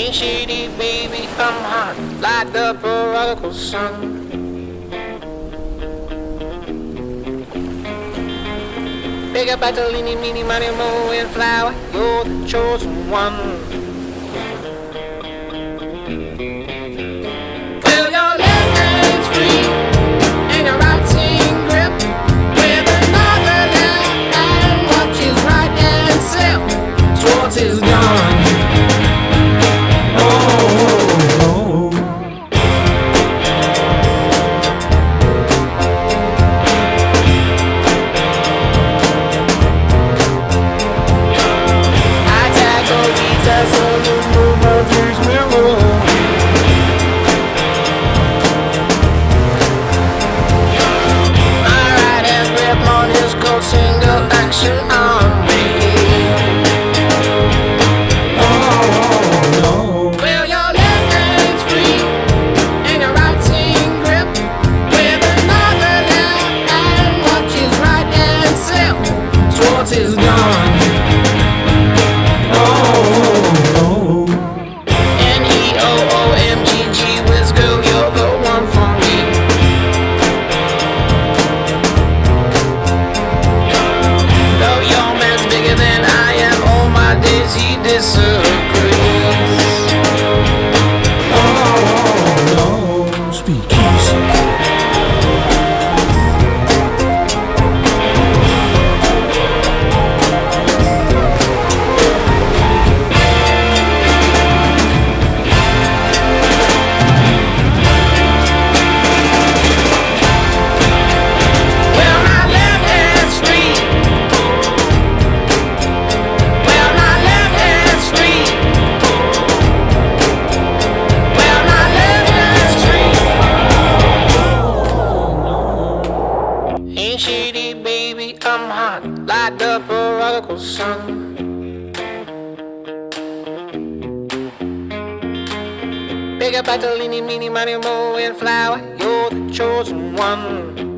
Ain't shady, baby, I'm hot like the prodigal son. Big up Bartolini, meeny, money, mo, and flower, you're the chosen one. Well, your left hand's free, and your right's in grip, with another left hand watches right and slip. Swartz is gone. Single action on me. Oh, no. Well, your left hand's free and your right's in grip, with another left hand watches right and slip. Swartz is gone. Oh, no. Neoomgg, Wiz girl, you're the one for me. Than I am, all my days he disagrees. Oh, no, speak easy. Ain't shady, baby, I'm hot like the prodigal son. Big up Bartolini, meeny, money, mo, and flower, you're the chosen one.